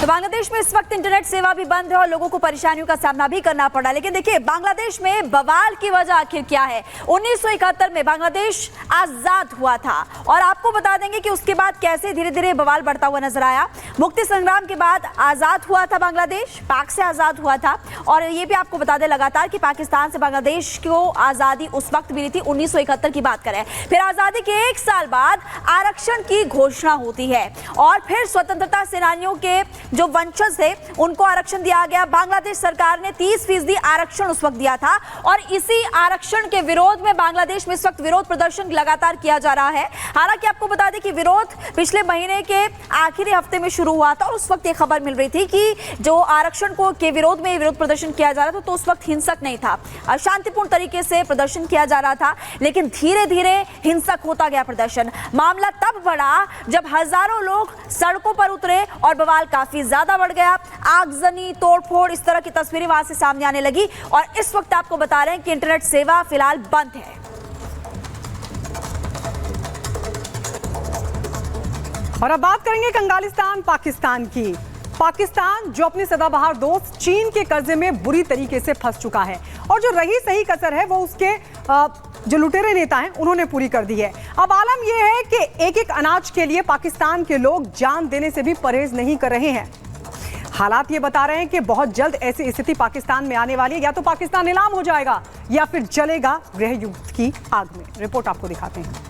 तो बांग्लादेश में इस वक्त इंटरनेट सेवा भी बंद है और लोगों को परेशानियों का सामना भी करना पड़ा। लेकिन देखिए बांग्लादेश में बवाल की वजह आखिर क्या है। 1971 में बांग्लादेश आजाद हुआ था और आपको बता देंगे कि उसके बाद कैसे धीरे धीरे बवाल बढ़ता हुआ नजर आया। मुक्ति संग्राम के बाद आजाद हुआ था बांग्लादेश, पाक से आजाद हुआ था। और ये भी आपको बता दें लगातार कि पाकिस्तान से बांग्लादेश को आजादी उस वक्त मिली थी 1971 की बात करें। फिर आजादी के 1 साल बाद आरक्षण की घोषणा होती है और फिर स्वतंत्रता सेनानियों के जो वंशज थे उनको आरक्षण दिया गया। बांग्लादेश सरकार ने 30% आरक्षण उस वक्त दिया था और इसी आरक्षण के विरोध में बांग्लादेश में इस वक्त विरोध प्रदर्शन लगातार किया जा रहा है। हालांकि आपको बता दें कि विरोध पिछले महीने के आखिरी हफ्ते में शुरू हुआ था और उस वक्त ये खबर मिल रही थी कि जो आरक्षण को के विरोध में विरोध प्रदर्शन किया जा रहा था तो उस वक्त हिंसक नहीं था, शांतिपूर्ण तरीके से प्रदर्शन किया जा रहा था। लेकिन धीरे धीरे हिंसक होता गया प्रदर्शन। मामला तब बढ़ा जब हजारों लोग सड़कों पर उतरे और बवाल काफी ज्यादा बढ़ गया। आगजनी, तोड़फोड़, इस तरह की तस्वीरें वहां से सामने आने लगी और इस वक्त आपको बता रहे हैं कि इंटरनेट सेवा फिलहाल बंद है। और अब बात करेंगे कंगालिस्तान पाकिस्तान की। पाकिस्तान जो अपने सदाबहार दोस्त चीन के कर्जे में बुरी तरीके से फंस चुका है और जो रही सही कसर है वो उसके जो लुटेरे नेता हैं उन्होंने पूरी कर दी है। अब आलम यह है कि एक एक अनाज के लिए पाकिस्तान के लोग जान देने से भी परहेज नहीं कर रहे हैं। हालात ये बता रहे हैं कि बहुत जल्द ऐसी स्थिति पाकिस्तान में आने वाली है। या तो पाकिस्तान नीलाम हो जाएगा या फिर जलेगा गृह युद्ध की आग में। रिपोर्ट आपको दिखाते हैं।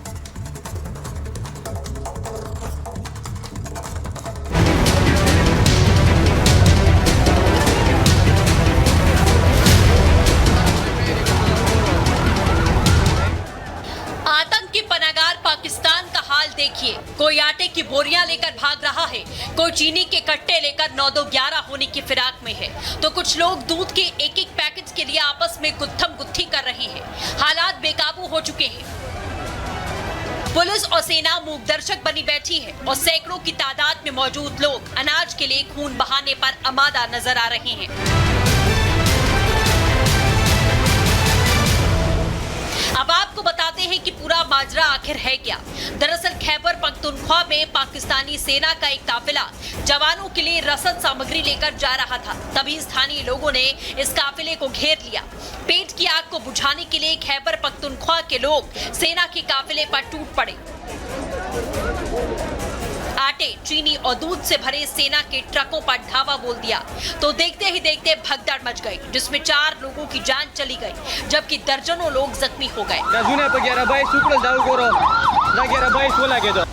पाकिस्तान का हाल देखिए, कोई आटे की बोरियां लेकर भाग रहा है, कोई चीनी के कट्टे लेकर 9-2-11 होने की फिराक में है, तो कुछ लोग दूध के एक एक पैकेट के लिए आपस में गुत्थम गुत्थी कर रहे हैं। हालात बेकाबू हो चुके हैं। पुलिस और सेना मूकदर्शक बनी बैठी है और सैकड़ों की तादाद में मौजूद लोग अनाज के लिए खून बहाने पर आमादा नजर आ रहे हैं। अब आपको बताते हैं कि पूरा माजरा आखिर है क्या। दरअसल खैबर पख्तूनख्वा में पाकिस्तानी सेना का एक काफिला जवानों के लिए रसद सामग्री लेकर जा रहा था। तभी स्थानीय लोगों ने इस काफिले को घेर लिया। पेट की आग को बुझाने के लिए खैबर पख्तूनख्वा के लोग सेना के काफिले पर टूट पड़े। आटे, चीनी और दूध से भरे सेना के ट्रकों पर धावा बोल दिया तो देखते ही देखते भगदड़ मच गई, जिसमें 4 लोगों की जान चली गई जबकि दर्जनों लोग जख्मी हो गए।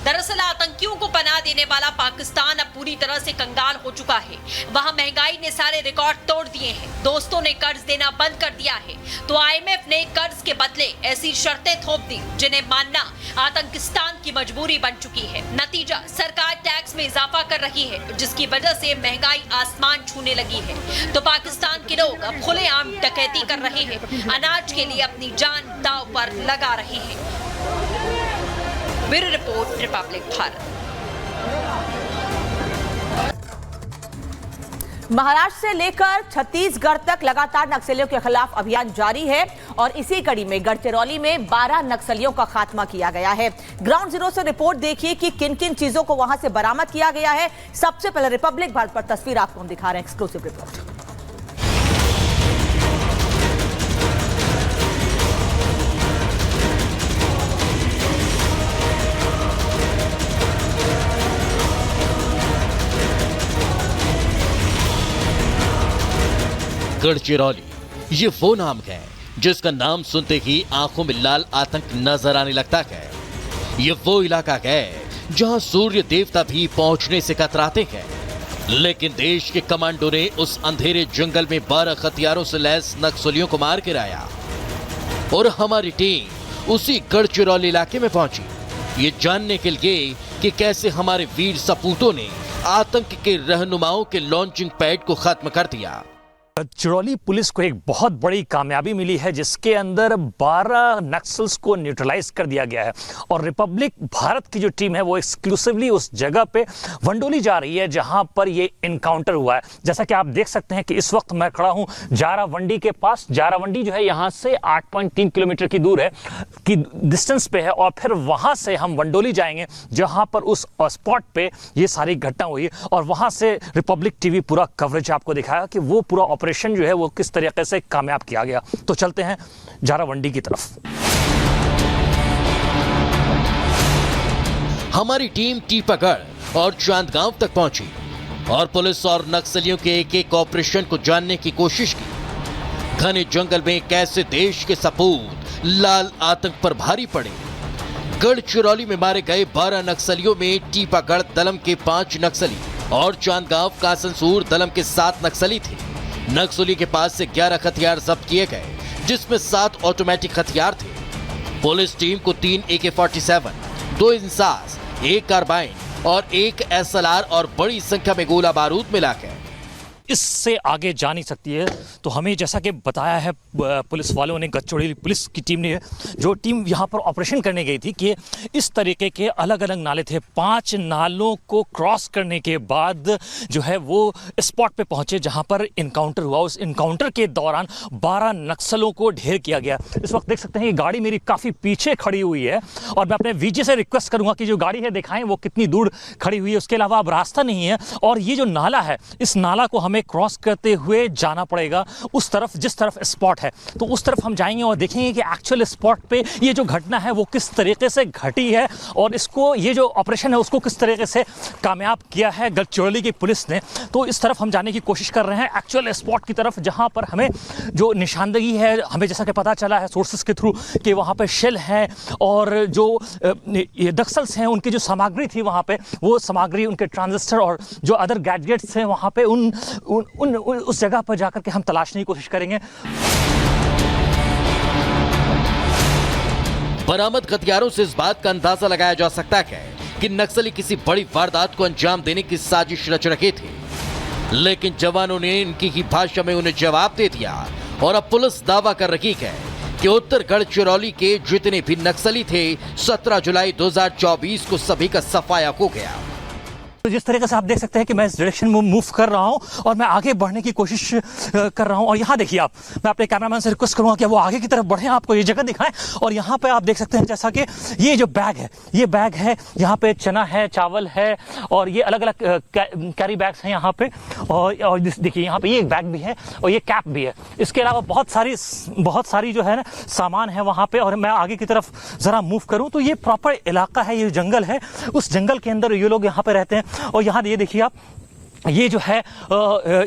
दरअसल आतंकियों को पनाह देने वाला पाकिस्तान अब पूरी तरह से कंगाल हो चुका है। वहाँ महंगाई ने सारे रिकॉर्ड तोड़ दिए हैं। दोस्तों ने कर्ज देना बंद कर दिया है तो IMF ने कर्ज के बदले ऐसी शर्तें थोप दी जिन्हें मानना आतंकिस्तान की मजबूरी बन चुकी है। नतीजा, सरकार टैक्स में इजाफा कर रही है जिसकी वजह से महंगाई आसमान छूने लगी है। तो पाकिस्तान के लोग अब खुलेआम डकैती कर रहे हैं, अनाज के लिए अपनी जान दांव पर लगा रहे हैं। Bureau report, Republic Bharat. Maharashtra से लेकर छत्तीसगढ़ तक लगातार नक्सलियों के खिलाफ अभियान जारी है और इसी कड़ी में गढ़चिरौली में 12 नक्सलियों का खात्मा किया गया है। ग्राउंड जीरो से रिपोर्ट देखिए कि किन किन चीजों को वहां से बरामद किया गया है। सबसे पहले रिपब्लिक भारत पर तस्वीर आपको हम दिखा रहे हैं, एक्सक्लूसिव रिपोर्ट। गढ़चिरौली ये वो नाम है जिसका नाम सुनते ही आंखों में लाल आतंक नजर आने लगता है। ये वो इलाका है जहां सूर्य देवता भी पहुंचने से कतराते हैं, लेकिन देश के कमांडो ने उस अंधेरे जंगल में 12 हथियारों से लैस नक्सलियों को मार गिराया और हमारी टीम उसी गढ़चिरौली इलाके में पहुंची ये जानने के लिए कि कैसे हमारे वीर सपूतों ने आतंक के रहनुमाओं के लॉन्चिंग पैड को खत्म कर दिया। गढ़चिरौली पुलिस को एक बहुत बड़ी कामयाबी मिली है, जिसके अंदर 12 नक्सल्स को न्यूट्रलाइज कर दिया गया है। और रिपब्लिक भारत की जो टीम है वो एक्सक्लूसिवली उस जगह पे वंडोली जा रही है जहां पर ये इनकाउंटर हुआ है। जैसा कि आप देख सकते हैं कि इस वक्त मैं खड़ा हूं जारावंडी के पास। जारावंडी जो है यहाँ से 8.3 किलोमीटर की दूर है की डिस्टेंस पे है, और फिर वहां से हम वंडोली जाएंगे जहां पर उस स्पॉट पे ये सारी घटना हुई, और वहां से रिपब्लिक टीवी पूरा कवरेज आपको दिखाया कि वो पूरा ऑपरेशन जो है वो किस तरीके से कामयाब किया गया। तो चलते हैं जारावंडी की तरफ। हमारी टीम टीपागढ़ और चांदगांव तक पहुंची और पुलिस और नक्सलियों के एक ऑपरेशन को जानने की कोशिश की। घने जंगल में कैसे देश के सपूत लाल आतंक पर भारी पड़े। गढ़चिरौली में मारे गए 12 नक्सलियों में टीपागढ़ दलम के 5 नक्सली और चांदगांव कासनसूर दलम के 7 नक्सली थे। नक्सली के पास से 11 हथियार जब्त किए गए, जिसमें 7 ऑटोमेटिक हथियार थे। पुलिस टीम को 3 AK-47, 2 इंसास, 1 कार्बाइन और 1 SLR और बड़ी संख्या में गोला बारूद मिला है। इससे आगे जा नहीं सकती है। तो हमें जैसा कि बताया है पुलिस वालों ने, गढ़चिरौली पुलिस की टीम ने, जो टीम यहाँ पर ऑपरेशन करने गई थी, कि इस तरीके के अलग अलग नाले थे। 5 नालों को क्रॉस करने के बाद जो है वो स्पॉट पे पहुंचे जहाँ पर इनकाउंटर हुआ। उस इनकाउंटर के दौरान 12 नक्सलों को ढेर किया गया। इस वक्त देख सकते हैं कि गाड़ी मेरी काफ़ी पीछे खड़ी हुई है, और मैं अपने वीजे से रिक्वेस्ट करूँगा कि जो गाड़ी है दिखाएं वो कितनी दूर खड़ी हुई है। उसके अलावा अब रास्ता नहीं है, और ये जो नाला है, इस नाला को हमें क्रॉस करते हुए जाना पड़ेगा उस तरफ जिस तरफ स्पॉट है। तो उस तरफ हम जाएंगे और देखेंगे कि एक्चुअल स्पॉट पे ये जो घटना है वो किस तरीके से घटी है, और इसको ये जो ऑपरेशन है उसको किस तरीके से कामयाब किया है गढ़चिरौली की पुलिस ने। तो इस तरफ हम जाने की कोशिश कर रहे हैं, एक्चुअल स्पॉट की तरफ, जहां पर हमें जो निशानदेही है, हमें जैसा कि पता चला है सोर्सेस के थ्रू कि वहां पे शेल है और जो ये नक्सल्स हैं उनकी जो सामग्री थी वहां पे, वो सामग्री, उनके ट्रांजिस्टर और जो अदर गैजेट्स हैं वहां पे उस जगह पर जाकर के हम तलाशने की कोशिश करेंगे। बरामद हथियारों से इस बात का अंदाजा लगाया जा सकता है कि नक्सली किसी बड़ी वारदात को अंजाम देने की साजिश रच रहे थे, लेकिन जवानों ने इनकी ही भाषा में उन्हें जवाब दे दिया। और अब पुलिस दावा कर रही है कि उत्तर गढ़चिरौली के जितने भी नक्सली थे, 17 जुलाई 2024 को सभी का सफाया हो गया। तो जिस तरीके से आप देख सकते हैं कि मैं इस डायरेक्शन में मूव कर रहा हूं और मैं आगे बढ़ने की कोशिश कर रहा हूं। और यहाँ देखिए, आप, मैं अपने कैमरामैन से रिक्वेस्ट करूंगा कि वो आगे की तरफ बढ़ें, आपको ये जगह दिखाएं। और यहाँ पे आप देख सकते हैं जैसा कि ये जो बैग है, ये बैग है, यहाँ पे चना है, चावल है, और ये अलग अलग कैरी बैग्स हैं यहाँ पे। और देखिए यहाँ पे ये एक बैग भी है और ये कैप भी है। इसके अलावा बहुत सारी जो है ना सामान है वहाँ पे। और मैं आगे की तरफ जरा मूव करूँ तो ये प्रॉपर इलाका है, ये जंगल है, उस जंगल के अंदर ये लोग यहाँ पे रहते हैं। और यहाँ ये देखिए आप, ये जो है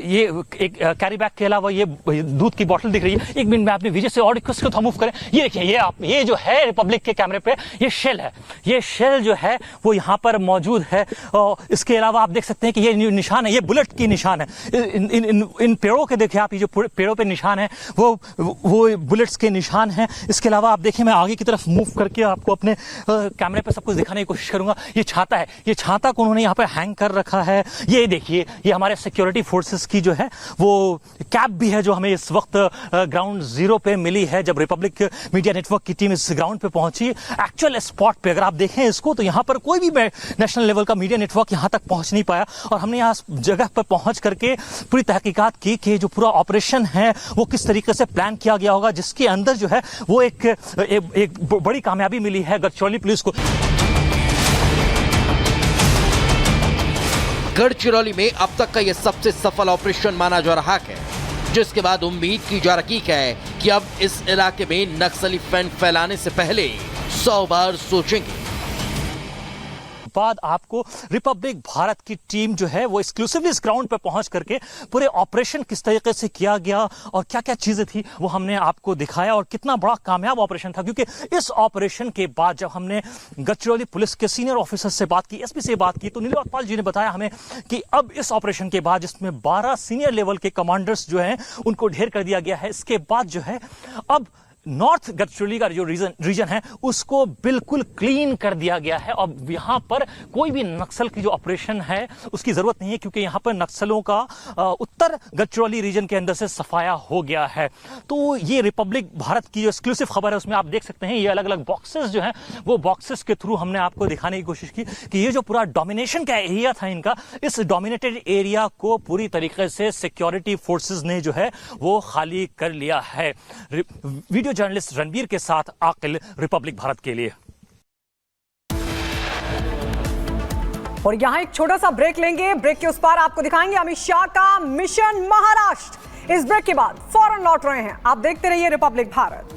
ये एक कैरी बैग के अलावा ये दूध की बोतल दिख रही है। एक मिनट में आपने विजय से और रिक्वेस्ट को मूव करें। ये देखिए, ये जो है रिपब्लिक के कैमरे पे ये शेल है, ये शेल जो है वो यहाँ पर मौजूद है। और इसके अलावा आप देख सकते हैं कि ये निशान है, ये बुलेट की निशान है। इन पेड़ों के देखिए आप, ये जो पेड़ों पे निशान है वो बुलेट्स के निशान हैं। इसके अलावा आप देखिए, मैं आगे की तरफ मूव करके आपको अपने कैमरे पे सब कुछ दिखाने की कोशिश करूंगा। ये छाता है, ये छाता को उन्होंने यहाँ पे हैंग कर रखा है। ये देखिए, ये हमारे सिक्योरिटी फोर्सेस की जो है वो कैप भी है, जो हमें इस वक्त ग्राउंड जीरो पे मिली है जब रिपब्लिक मीडिया नेटवर्क की टीम इस ग्राउंड पे पहुंची। एक्चुअल स्पॉट पे अगर आप देखें इसको तो यहाँ पर कोई भी नेशनल लेवल का मीडिया नेटवर्क यहाँ तक पहुंच नहीं पाया। और हमने यहाँ जगह पर पहुंच करके पूरी तहकीकात की कि जो पूरा ऑपरेशन है वो किस तरीके से प्लान किया गया होगा, जिसके अंदर जो है वो एक बड़ी कामयाबी मिली है गढ़चिरौली पुलिस को। गढ़चिरौली में अब तक का यह सबसे सफल ऑपरेशन माना जा रहा है, जिसके बाद उम्मीद की जा रही है कि अब इस इलाके में नक्सली फैन फैलाने से पहले 100 बार सोचेंगे। बाद आपको रिपब्लिक भारत की टीम जो है वो एक्सक्लूसिवली इस ग्राउंड पे पहुंच करके पूरे ऑपरेशन किस तरीके से किया गया और क्या क्या चीजें थी वो हमने आपको दिखाया, और कितना बड़ा कामयाब ऑपरेशन था। क्योंकि इस ऑपरेशन के बाद जब हमने गढ़चिरौली पुलिस के सीनियर ऑफिसर से बात की, एसपी से बात की, तो नीलोत्पल जी ने बताया हमें कि अब इस ऑपरेशन के बाद जिसमें 12 सीनियर लेवल के कमांडर्स जो हैं उनको ढेर कर दिया गया है, इसके बाद जो है अब नॉर्थ गढ़चिरौली का जो रीजन है उसको बिल्कुल क्लीन कर दिया गया है। और यहाँ पर कोई भी नक्सल की जो ऑपरेशन है उसकी जरूरत नहीं है, क्योंकि यहाँ पर नक्सलों का उत्तर गढ़चिरौली रीजन के अंदर से सफाया हो गया है। तो ये रिपब्लिक भारत की जो एक्सक्लूसिव खबर है उसमें आप देख सकते हैं ये अलग अलग बॉक्सेस जो हैं वो बॉक्सेस के थ्रू हमने आपको दिखाने की कोशिश की कि ये जो पूरा डोमिनेशन का एरिया था इनका, इस डोमिनेटेड एरिया को पूरी तरीके से सिक्योरिटी फोर्सेस ने जो है वो खाली कर लिया है। वीडियो जर्नलिस्ट रणबीर के साथ आकिल, रिपब्लिक भारत के लिए। और यहां एक छोटा सा ब्रेक लेंगे। ब्रेक के उस पार आपको दिखाएंगे अमित शाह का मिशन महाराष्ट्र। इस ब्रेक के बाद फौरन लौट रहे हैं। आप देखते रहिए रिपब्लिक भारत।